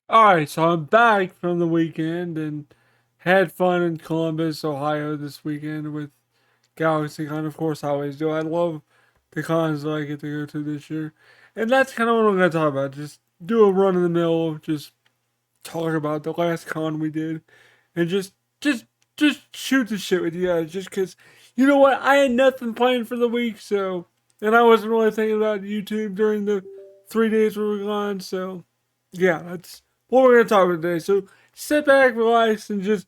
Alright, so I'm back from the weekend and had fun in Columbus, Ohio this weekend with GalaxyCon. Of course, I always do. I love the cons that I get to go to this year. And that's kind of what I'm going to talk about. Just do a run in the mill, just talk about the last con we did, and just, just shoot the shit with you guys. Just because, you know what? I had nothing planned for the week, so. And I wasn't really thinking about YouTube during the 3 days we were gone, so yeah, that's what we're gonna talk about today. So sit back, relax, and just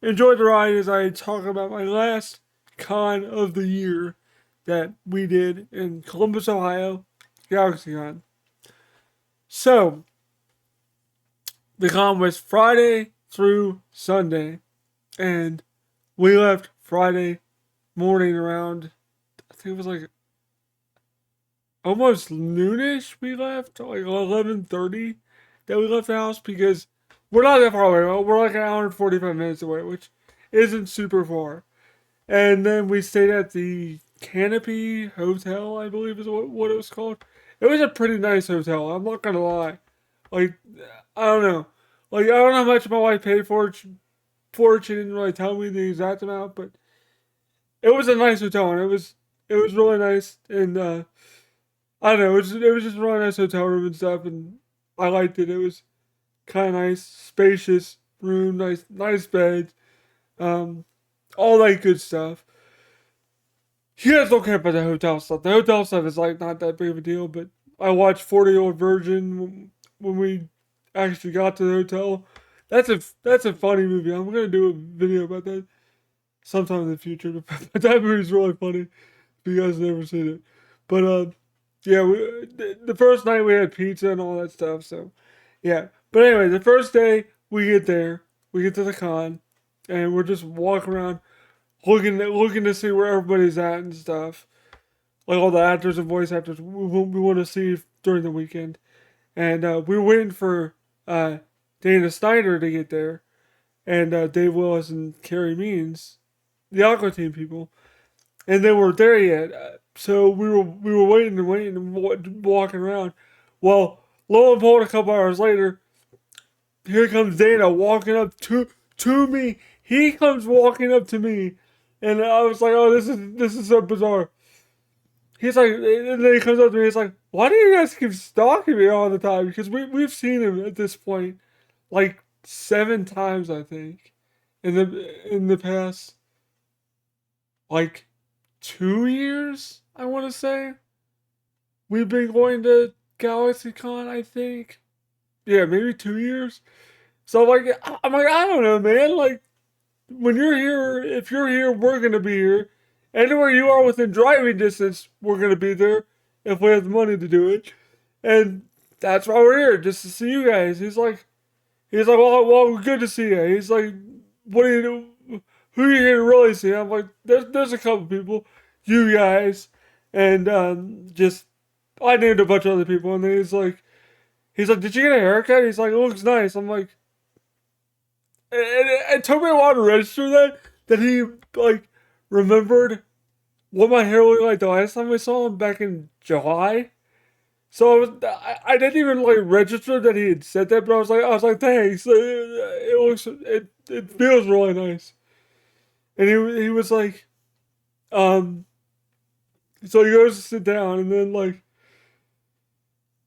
enjoy the ride as I talk about my last con of the year that we did in Columbus, Ohio, GalaxyCon. So the con was Friday through Sunday, and we left Friday morning around I think it was like almost noonish. We left like 11:30 that we left the house because we're not that far away. We're like an hour and 45 minutes away, which isn't super far. And then we stayed at the Canopy Hotel, I believe is what it was called. It was a pretty nice hotel. I'm not gonna lie. Like I don't know. Like I don't know how much my wife paid for it. She didn't really tell me the exact amount, but it was a nice hotel and it was really nice. And I don't know. It was just a really nice hotel room and stuff, and I liked it. It was kind of nice, spacious room, nice bed, um, all that good stuff. You guys don't care about the hotel stuff. The hotel stuff is like not that big of a deal, but I watched 40-Year-Old Virgin when we actually got to the hotel. That's a funny movie. I'm gonna do a video about that sometime in the future. But that movie's really funny. If you guys never seen it, but yeah, the first night we had pizza and all that stuff. So yeah, but anyway, the first day we get there, we get to the con, and we're just walking around looking to see where everybody's at and stuff, like all the actors and voice actors we want to see during the weekend. And we were waiting for Dana Snyder to get there, and Dave Willis and Carrie Means, the Aqua Team people, and they weren't there yet. So we were waiting and waiting and walking around. Well, lo and behold, a couple hours later, here comes Dana walking up to me. He comes walking up to me, and I was like, "Oh, this is so bizarre." He's like, and then he comes up to me. He's like, "Why do you guys keep stalking me all the time?" Because we've seen him at this point like 7 times, I think, in the past like 2 years. I want to say we've been going to GalaxyCon. I think, yeah, maybe 2 years. So I'm like, I don't know, man. Like when you're here, if you're here, we're gonna be here. Anywhere you are within driving distance, we're gonna be there if we have the money to do it. And that's why we're here, just to see you guys. He's like, well, good to see you. He's like, what do you do? Who are you here to really see? I'm like, there's a couple people, you guys, and just I named a bunch of other people, and then he's like, did you get a haircut? He's like, it looks nice. I'm like, it took me a while to register that he like remembered what my hair looked like the last time we saw him back in July. So I didn't even like register that he had said that, but I was like, thanks. It feels really nice. And he was like, um, so he goes to sit down, and then like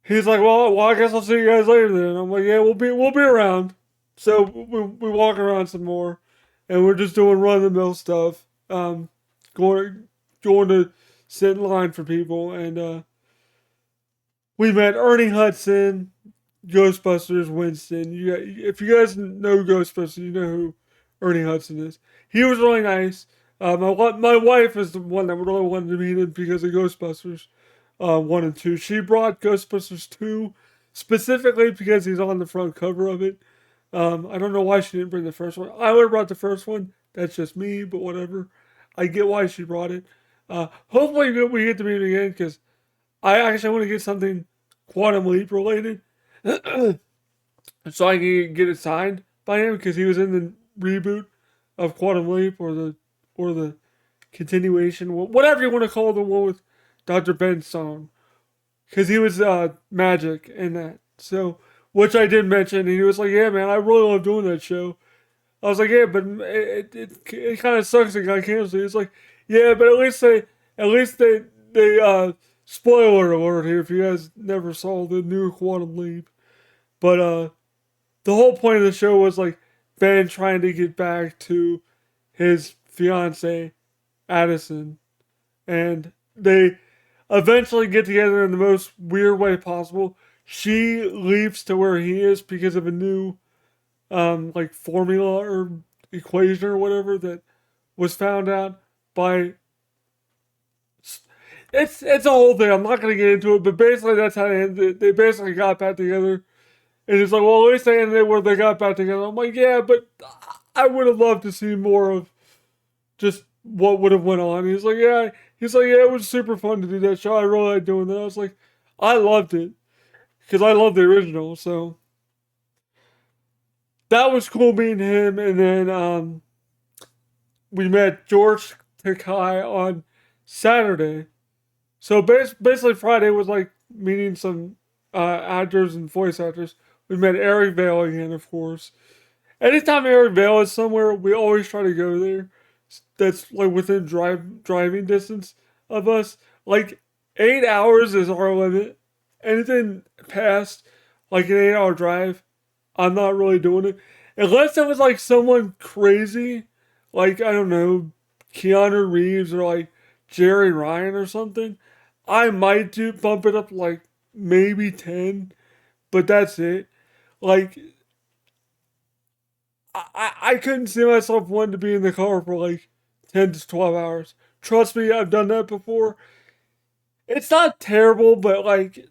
he's like, well, I guess I'll see you guys later then. I'm like, yeah, we'll be around. So we walk around some more, and we're just doing run of the mill stuff. Going going to sit in line for people, and we met Ernie Hudson, Ghostbusters Winston. If you guys know Ghostbusters, you know who Ernie Hudson is. He was really nice. My wife is the one that really wanted to meet him because of Ghostbusters 1 and 2. She brought Ghostbusters 2 specifically because he's on the front cover of it. I don't know why she didn't bring the first one. I would have brought the first one. That's just me, but whatever. I get why she brought it. Hopefully we get to meet again because I actually want to get something Quantum Leap related, so I can get it signed by him because he was in the reboot of Quantum Leap or the continuation, whatever you want to call the one with Dr. Ben's song, because he was magic in that. So which I did mention. And he was like, "Yeah, man, I really love doing that show." I was like, "Yeah, but it kind of sucks it got canceled." He's like, "Yeah, but at least they spoiler alert here if you guys never saw the new Quantum Leap." But the whole point of the show was like Ben trying to get back to his fiance Addison, and they eventually get together in the most weird way possible. She leaps to where he is because of a new like formula or equation or whatever that was found out by. It's a whole thing. I'm not gonna get into it, but basically that's how they ended. They basically got back together, and it's like, well, at least they ended where they got back together. I'm like, yeah, but I would have loved to see more of just what would have went on. He's like, yeah. He's like, yeah, it was super fun to do that show. I really liked doing that. I was like, I loved it because I love the original. So that was cool meeting him. And then we met George Takai on Saturday. So basically, Friday was like meeting some actors and voice actors. We met Eric Vale again, of course. Anytime Eric Vale is somewhere, we always try to go there. That's like within driving distance of us. Like 8 hours is our limit. Anything past like an 8 hour drive, I'm not really doing it. Unless it was like someone crazy, like I don't know, Keanu Reeves or like Jerry Ryan or something. I might do bump it up like maybe 10, but that's it. Like I couldn't see myself wanting to be in the car for like 10 to 12 hours. Trust me, I've done that before. It's not terrible, but like,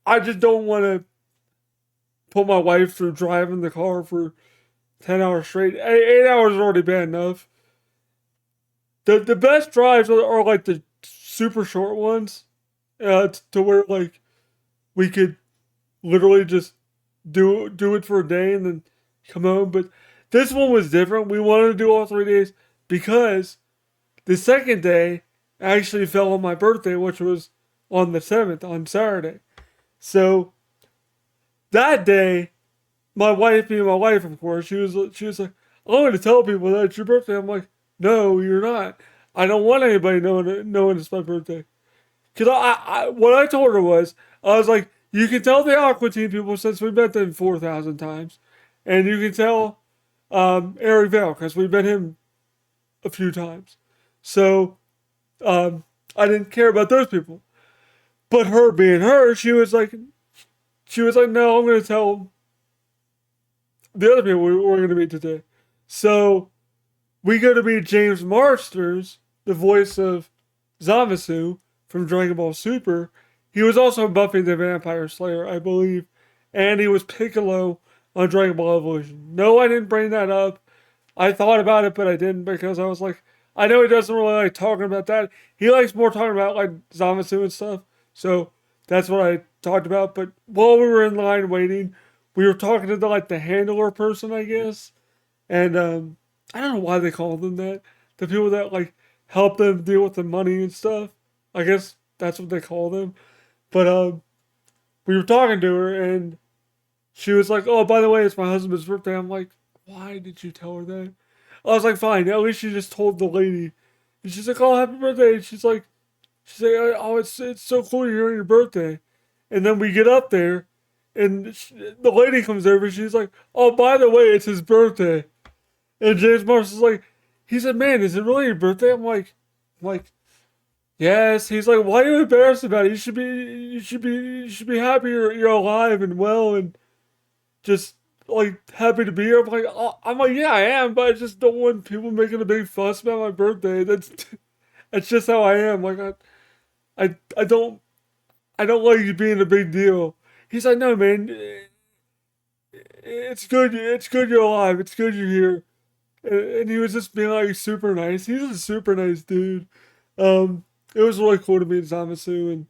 I just don't want to put my wife through driving the car for 10 hours straight. 8 hours is already bad enough. The best drives are like the super short ones, to where like we could literally just do it for a day and then come home. But this one was different. We wanted to do all 3 days because the second day actually fell on my birthday, which was on the 7th, on Saturday. So that day, my wife, being my wife, of course, she was like, "I'm going to tell people that it's your birthday." I'm like, "No, you're not. I don't want anybody knowing it's my birthday." Because what I told her was, I was like, "You can tell the Aqua Teen people since we met them 4,000 times, and you can tell Eric Vale because we met him a few times. So I didn't care about those people. But her being her, she was like, no, I'm gonna tell the other people we're gonna meet today. So we go to meet James Marsters, the voice of Zamasu from Dragon Ball Super. He was also Buffy the Vampire Slayer, I believe, and he was Piccolo on Dragon Ball Evolution. No, I didn't bring that up. I thought about it, but I didn't because I was like, I know he doesn't really like talking about that. He likes more talking about like Zamasu and stuff. So that's what I talked about. But while we were in line waiting, we were talking to the handler person, I guess. And I don't know why they call them that. The people that like help them deal with the money and stuff. I guess that's what they call them. But we were talking to her and she was like, "Oh, by the way, it's my husband's birthday." I'm like, "Why did you tell her that?" I was like, "Fine, at least you just told the lady." And she's like, "Oh, happy birthday." And she's like, "Oh, it's so cool you're on your birthday." And then we get up there, and the lady comes over. She's like, "Oh, by the way, it's his birthday." And James Marshall's like, he said, "Man, is it really your birthday?" I'm like, "Yes." He's like, "Why are you embarrassed about it? You should be happy you're alive and well and just like happy to be here." I'm like, "Yeah, I am, but I just don't want people making a big fuss about my birthday. That's just how I am. Like I don't like it being a big deal." He's like, "No, man, it's good. It's good you're alive. It's good you're here." And he was just being like super nice. He's a super nice dude. It was really cool to meet Zamasu and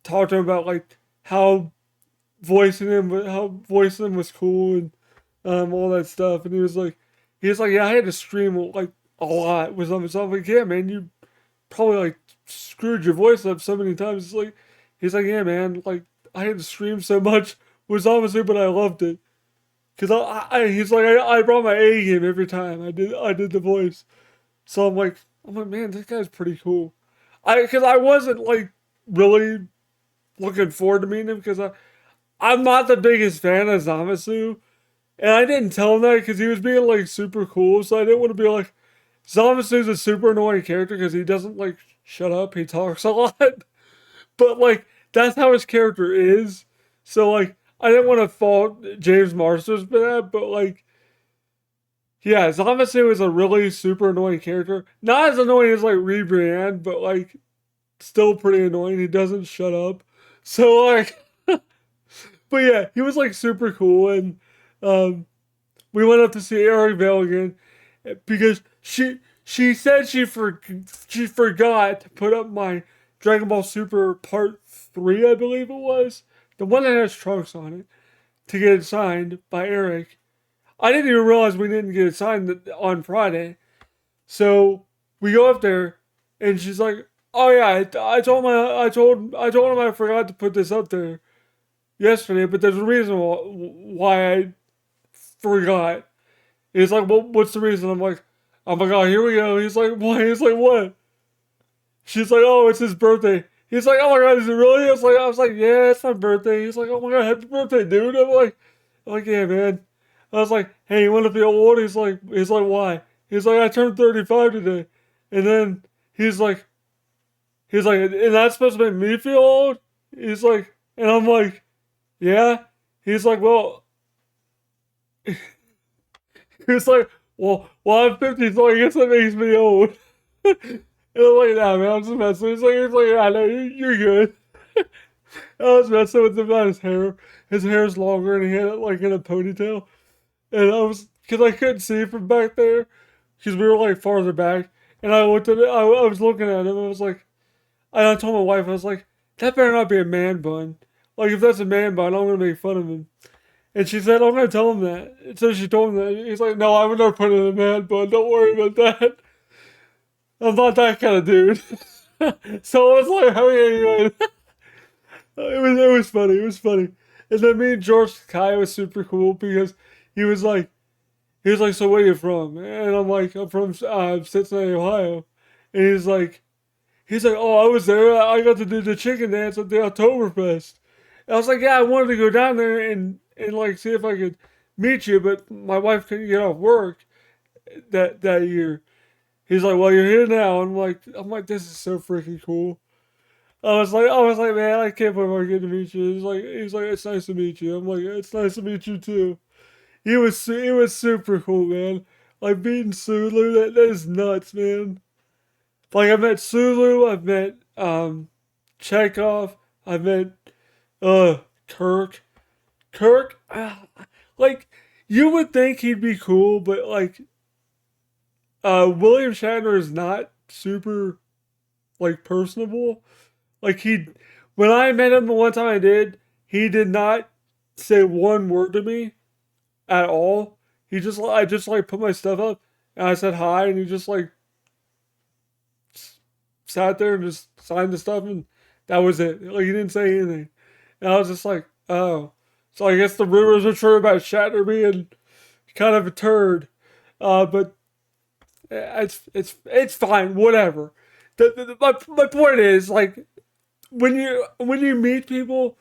talk to him about like how voicing him was cool and all that stuff. And he was like, "Yeah, I had to scream like a lot with Zamasu." I'm like, "Yeah, man, you probably like screwed your voice up so many times." He's like, "Yeah, man, like I had to scream so much was obviously, but I loved it because he's like I brought my A game every time I did the voice. So I'm like, man, this guy's pretty cool. Because I wasn't like really looking forward to meeting him because I'm not the biggest fan of Zamasu, and I didn't tell him that because he was being like super cool. So I didn't want to be like Zamasu's a super annoying character because he doesn't like shut up. He talks a lot, but like that's how his character is. So like I didn't want to fault James Marsters for that, but like yeah, Zamasu is a really super annoying character. Not as annoying as like Rebrand, but like still pretty annoying. He doesn't shut up. So like, but yeah, he was like super cool, and um, we went up to see Eric Vale again because she said she forgot to put up my Dragon Ball Super Part 3, I believe it was, the one that has Trunks on it, to get it signed by Eric. I didn't even realize we didn't get it signed on Friday. So we go up there, and she's like, "Oh yeah, I told him I forgot to put this up there yesterday, but there's a reason why I forgot." He's like, "Well, what's the reason?" I'm like, "Oh, here we go." He's like, "What?" He's like, "What?" She's like, "Oh, it's his birthday." He's like, "Oh my god, is it really?" I was like, "Yeah, it's my birthday." He's like, "Oh my god, happy birthday, dude." I'm like, "Yeah, man." I was like, "Hey, you want to feel old?" He's like, "Why?" He's like, "I turned 35 today," and then he's like, "And that's supposed to make me feel old?" He's like, and I'm like, "Yeah." He's like, "Well," he's like, "Well, I'm 50, so I guess that makes me old." And I'm like, "Nah, man, I'm just messing." He's like, "I know you're good." I was messing with him about his hair. His hair's longer, and he had it like in a ponytail. And because I couldn't see from back there, because we were like farther back. And I looked at it, I was looking at him, I was like, and I told my wife, I was like, that better not be a man bun. Like, if that's a man bun, I'm going to make fun of him. And she said, I'm going to tell him that. And so she told him that. He's like, no, I would never put it in a man bun. Don't worry about that. I'm not that kind of dude. So I was like, how anyway. It was funny. It was funny. And then me and George Kai was super cool because he was like, so where you from? And I'm like, I'm from Cincinnati, Ohio. And he's like, oh, I was there. I got to do the chicken dance at the Oktoberfest. And I was like, yeah, I wanted to go down there and like see if I could meet you, but my wife couldn't get off work that year. He's like, well, you're here now. I'm like, this is so freaking cool. I was like, man, I can't believe I get to meet you. He's like, it's nice to meet you. I'm like, it's nice to meet you too. It was super cool, man. Like beating Sulu, that is nuts, man. Like I met Sulu, I've met Chekhov, I've met uh Kirk. Kirk, like you would think he'd be cool, but like William Shatner is not super like personable. Like when I met him the one time he did not say one word to me at all. I just like put my stuff up and I said hi and he just like sat there and just signed the stuff and that was it. Like he didn't say anything. And I was just like, oh. So I guess the rumors are true about Shatner being kind of a turd. But it's fine, whatever. My point is like when you meet people,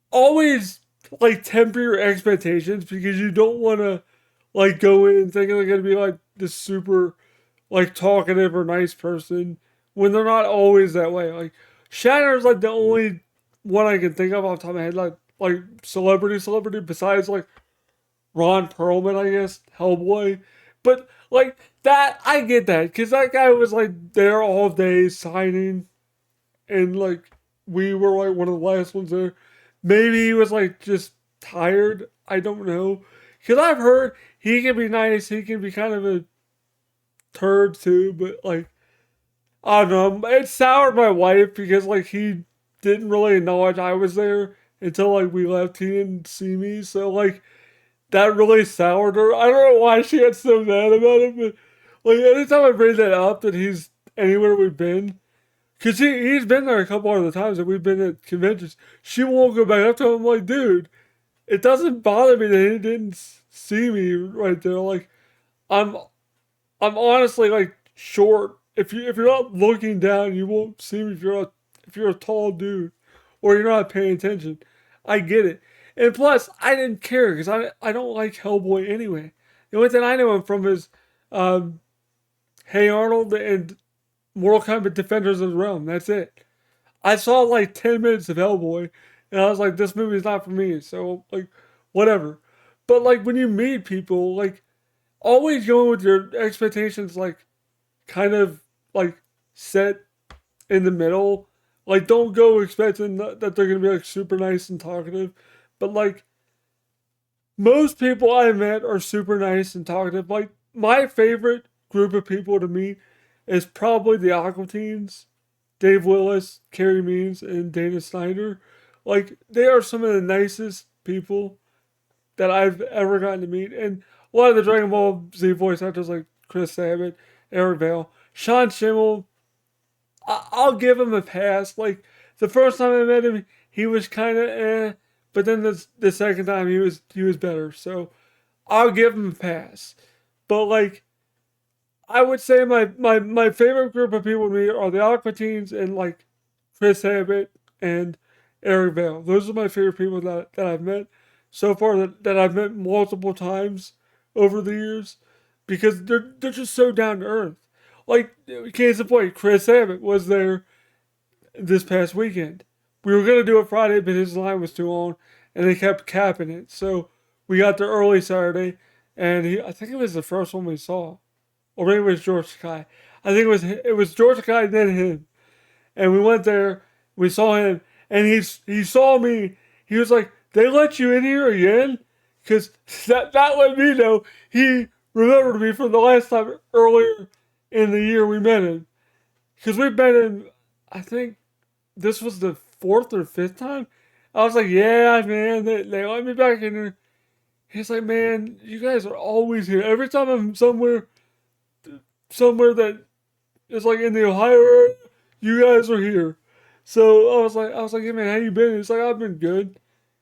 always like temper your expectations because you don't want to like go in thinking they're gonna be like this super like talkative or nice person when they're not always that way. Like Shatner's like the only one I can think of off the top of my head, like celebrity besides like Ron Perlman, I guess, Hellboy. But like that, I get that because that guy was like there all day signing, and like we were like one of the last ones there. Maybe he was like just tired. I don't know. Because I've heard he can be nice, he can be kind of a turd too, but like I don't know. It soured my wife because like he didn't really acknowledge I was there until like we left. He didn't see me, so like that really soured her. I don't know why she got so mad about it, but like anytime I bring that up that he's anywhere we've been, Cause he's been there a couple other times that we've been at conventions. She won't go back up to him. I'm like, dude, it doesn't bother me that he didn't see me right there. Like, I'm I'm honestly like short. If you're not looking down, you won't see me if you're a tall dude or you're not paying attention. I get it. And plus, I didn't care because I don't like Hellboy anyway. The only thing I know him from is um, Hey Arnold and Mortal Kombat Defenders of the Realm. That's it. I saw like 10 minutes of Hellboy, and I was like, this movie's not for me. So like, whatever. But like when you meet people, like always going with your expectations like kind of like set in the middle. Like don't go expecting that they're gonna be like super nice and talkative. But like most people I met are super nice and talkative. Like my favorite group of people to meet is probably the Aqua Teens, Dave Willis, Carrie Means, and Dana Snyder. Like they are some of the nicest people that I've ever gotten to meet. And a lot of the Dragon Ball Z voice actors like Chris Sabat, Eric Vale, Sean Schimmel, I'll give him a pass. Like the first time I met him, he was kind of but then the second time he was better. So I'll give him a pass. But like I would say my favorite group of people to me are the Aqua Teens and like Chris Sabat and Eric Vale. Those are my favorite people that I've met so far that I've met multiple times over the years because they're just so down to earth. Like case in point, Chris Sabat was there this past weekend. We were gonna do it Friday, but his line was too long, and they kept capping it. So we got there early Saturday, and I think it was the first one we saw, or maybe it was George Sakai. I think it was George Sakai then him, and we went there. We saw him, and he saw me. He was like, "They let you in here again?" Because that let me know he remembered me from the last time earlier in the year we met him. Because we've been in, I think this was the fourth or fifth time. I was like, "Yeah, man, they let me back in here." He's like, "Man, you guys are always here. Every time I'm somewhere that is like in the Ohio area, you guys are here." So I was like, "Hey man, how you been?" He's like, "I've been good."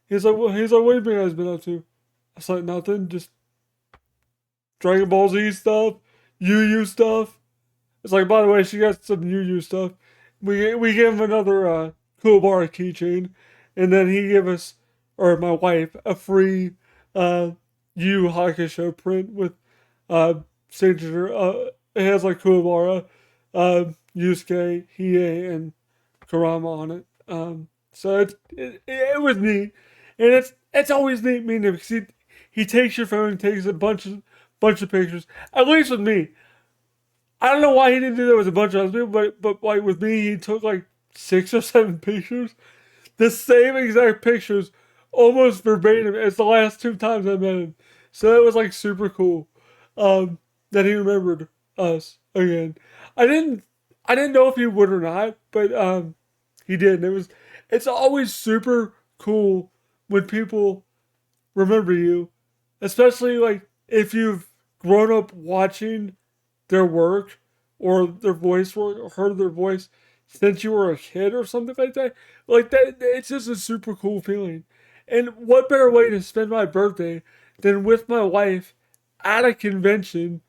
He's like, "What have you guys been up to?" I was like, "Nothing, just Dragon Ball Z stuff, Yu Yu stuff." It's like, by the way, she got some Yu Yu stuff. We gave him another Kuwabara keychain, and then he gave us, or my wife, a free uh, Yu Hakusho print with uh, signature. It has like Kuwabara, Yusuke, Hiei, and Kurama on it. So it was neat, and it's always neat meeting him because he takes your phone and takes a bunch of pictures. At least with me, I don't know why he didn't do that with a bunch of other people, but like with me, he took like 6 or 7 pictures, the same exact pictures, almost verbatim as the last 2 times I met him. So it was like super cool that he remembered us again. I didn't I didn't know if he would or not, but he did. It's always super cool when people remember you, especially like if you've grown up watching their work or their voice work or heard their voice since you were a kid or something like that. Like that, it's just a super cool feeling. And what better way to spend my birthday than with my wife at a convention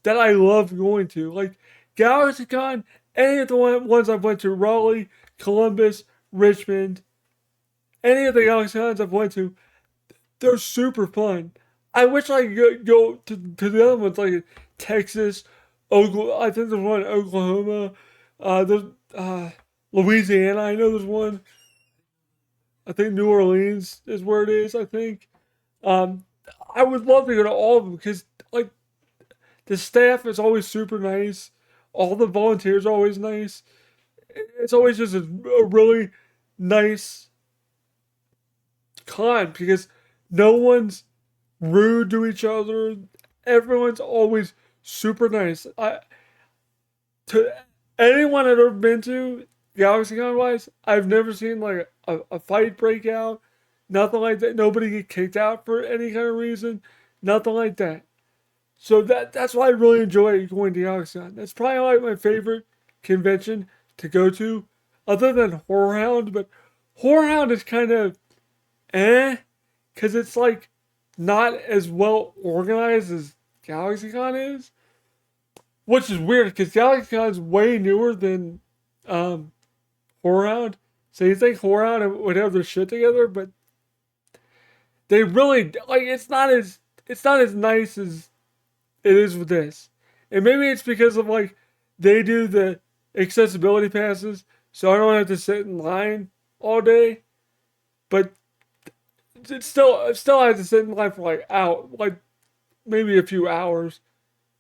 that I love going to? Like GalaxyCon, any of the ones I've went to, Raleigh, Columbus, Richmond, any of the GalaxyCons I've went to, they're super fun. I wish I could go to the other ones like Texas, Oklahoma. I think there's one in Oklahoma. There's Louisiana. I know there's one. I think New Orleans is where it is. I think. Um, I would love to go to all of them because like the staff is always super nice. All the volunteers are always nice. It's always just a really nice con because no one's rude to each other. Everyone's always super nice. To anyone I've ever been to, GalaxyCon wise, I've never seen like a fight break out. Nothing like that. Nobody get kicked out for any kind of reason. Nothing like that. So that's why I really enjoy going to GalaxyCon. That's probably like my favorite convention to go to, other than Horrorhound. But Horrorhound is kind of because it's like not as well organized as GalaxyCon is, which is weird because GalaxyCon is way newer than um, Horrorhound. So you think Horrorhound would have their shit together, but they really like it's not as nice as it is with this. And maybe it's because of like they do the accessibility passes, so I don't have to sit in line all day. But it's still I have to sit in line for like maybe a few hours.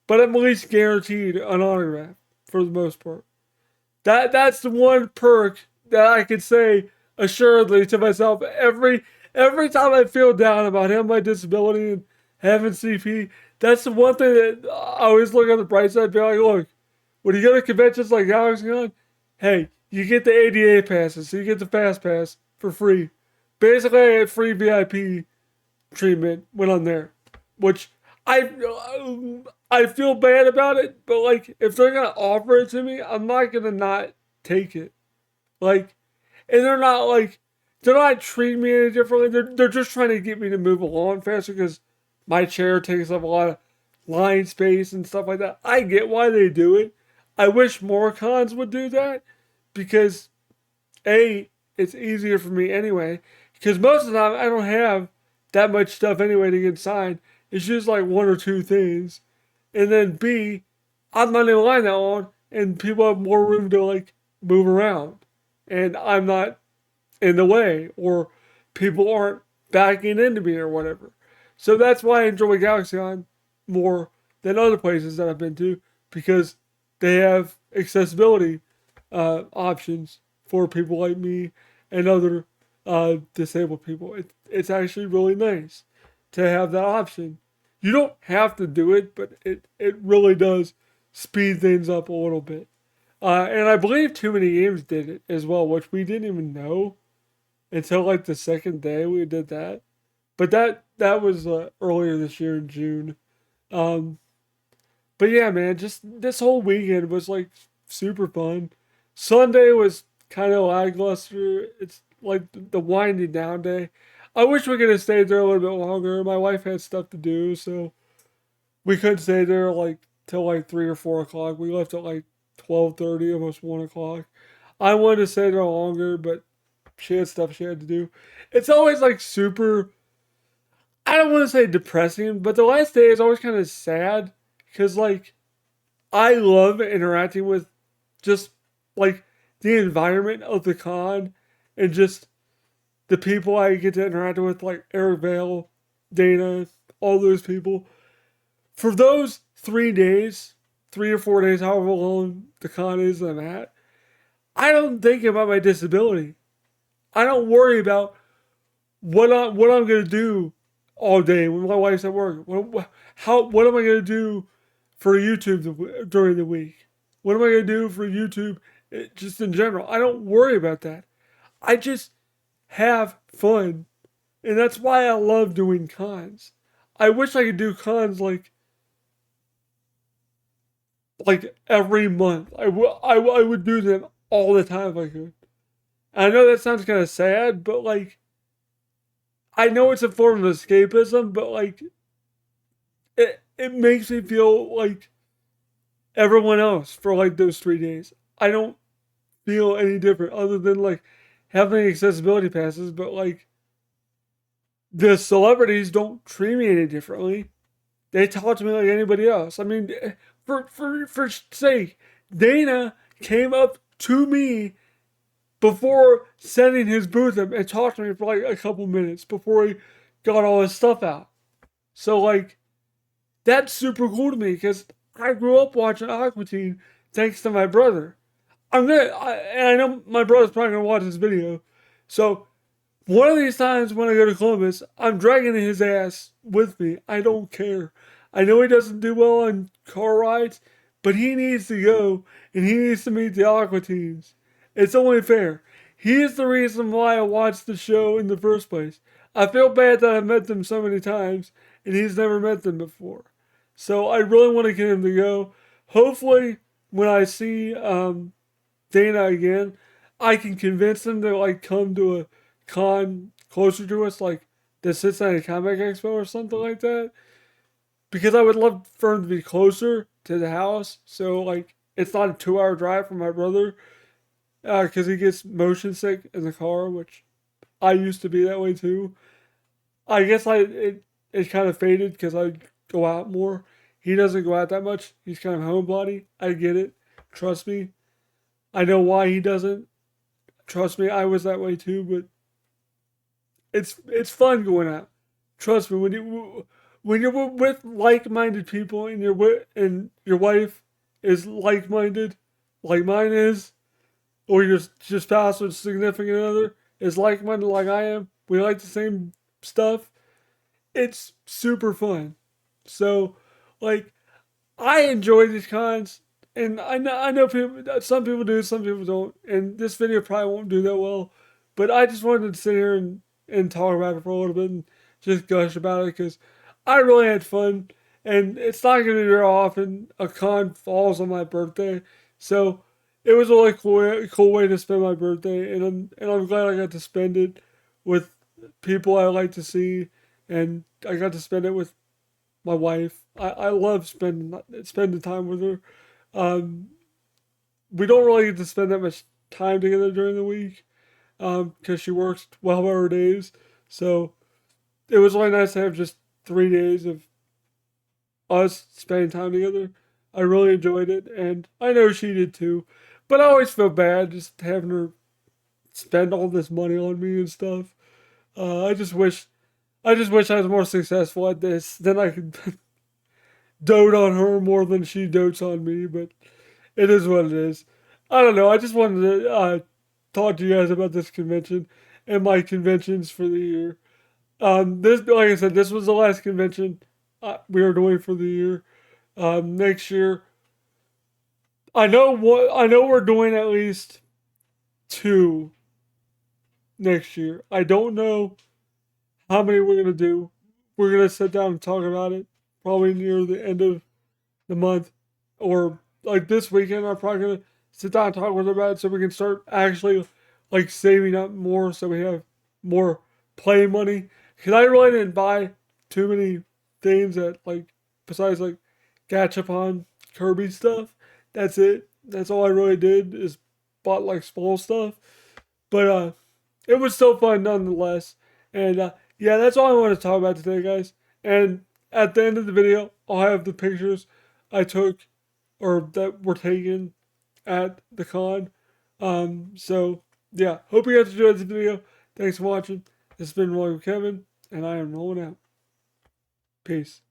But I'm at least guaranteed an autograph for the most part. That's the one perk that I can say assuredly to myself every time I feel down about having my disability and having CP. That's the one thing that I always look on the bright side and be like, look, when you go to conventions like GalaxyCon, hey, you get the ADA passes, so you get the fast pass for free. Basically, I get free VIP treatment when I'm there, which I I feel bad about it, but like if they're gonna offer it to me, I'm not gonna not take it. Like, and they're not treating me any differently. They're just trying to get me to move along faster because my chair takes up a lot of line space and stuff like that. I get why they do it. I wish more cons would do that because A, it's easier for me anyway. Because most of the time I don't have that much stuff anyway to get signed. It's just like one or two things. And then B, I'm not in line that long and people have more room to like move around. And I'm not in the way or people aren't backing into me or whatever. So that's why I enjoy GalaxyCon more than other places that I've been to because they have accessibility options for people like me and other disabled people. It's actually really nice to have that option. You don't have to do it, but it really does speed things up a little bit. And I believe Too Many Games did it as well, which we didn't even know until like the second day we did that. But that was earlier this year in June. Um, but yeah, man, just this whole weekend was like super fun. Sunday was kind of lackluster. It's like the winding down day. I wish we could have stayed there a little bit longer. My wife had stuff to do, so we couldn't stay there like till like 3 or 4 o'clock. We left at like 12:30, almost 1 o'clock. I wanted to stay there longer, but she had stuff she had to do. It's always like super. I don't want to say depressing, but the last day is always kind of sad because like I love interacting with just like the environment of the con and just the people I get to interact with, like Eric Vale, Dana, all those people. For those 3 days, 3 or 4 days, however long the con is that I'm at, I don't think about my disability. I don't worry about what I'm gonna do all day when my wife's at work. What am I gonna do for YouTube during the week? What am I gonna do for YouTube just in general? I don't worry about that. I just have fun, and that's why I love doing cons. I wish I could do cons like every month. I would do them all the time if I could. I know that sounds kind of sad, but like I know it's a form of escapism, but like it makes me feel like everyone else for like those 3 days. I don't feel any different other than like having accessibility passes, but like the celebrities don't treat me any differently. They talk to me like anybody else. I mean, for sake, Dana came up to me before setting his booth up and talked to me for like a couple minutes before he got all his stuff out. So like that's super cool to me because I grew up watching Aqua Teen thanks to my brother. And I know my brother's probably gonna watch this video. So one of these times when I go to Columbus, I'm dragging his ass with me. I don't care. I know he doesn't do well on car rides, but he needs to go and he needs to meet the Aqua Teens. It's only fair. He is the reason why I watched the show in the first place. I feel bad that I've met them so many times and he's never met them before. So I really want to get him to go. Hopefully, when I see Dana again, I can convince them to like come to a con closer to us, like the Cincinnati Comic Expo or something like that. Because I would love for him to be closer to the house, so like it's not a 2 hour drive from my brother. Because he gets motion sick in the car, which I used to be that way too. I guess it kind of faded because I go out more. He doesn't go out that much. He's kind of homebody. I get it. Trust me. I know why he doesn't. Trust me, I was that way too. But it's fun going out. Trust me, when you're with like-minded people and and your wife is like-minded, like mine is, or your spouse or significant other is like-minded like I am. We like the same stuff. It's super fun. So, like, I enjoy these cons, and I know people. Some people do, some people don't. And this video probably won't do that well, but I just wanted to sit here and talk about it for a little bit and just gush about it because I really had fun. And it's not going to be very often a con falls on my birthday, so it was a really cool way to spend my birthday, and I'm glad I got to spend it with people I like to see, and I got to spend it with my wife. I love spending time with her. Um, we don't really get to spend that much time together during the week because she works 12-hour days. So it was really nice to have just 3 days of us spending time together. I really enjoyed it, and I know she did too. But I always feel bad just having her spend all this money on me and stuff. I just wish I was more successful at this. Then I could dote on her more than she dotes on me, but it is what it is. I don't know. I just wanted to talk to you guys about this convention and my conventions for the year. This, like I said, this was the last convention we were doing for the year. Next year, I know we're doing at least two next year. I don't know how many we're gonna do. We're gonna sit down and talk about it probably near the end of the month, or like this weekend. I'm probably gonna sit down and talk with her about it so we can start actually like saving up more so we have more play money. Because I really didn't buy too many things that like besides like Gachapon Kirby stuff. That's it. That's all I really did is bought like small stuff. But it was still fun nonetheless. And yeah, that's all I want to talk about today, guys. And at the end of the video, I'll have the pictures I took or that were taken at the con. So yeah, hope you guys enjoyed this video. Thanks for watching. This has been Rolling with Kevin, and I am rolling out. Peace.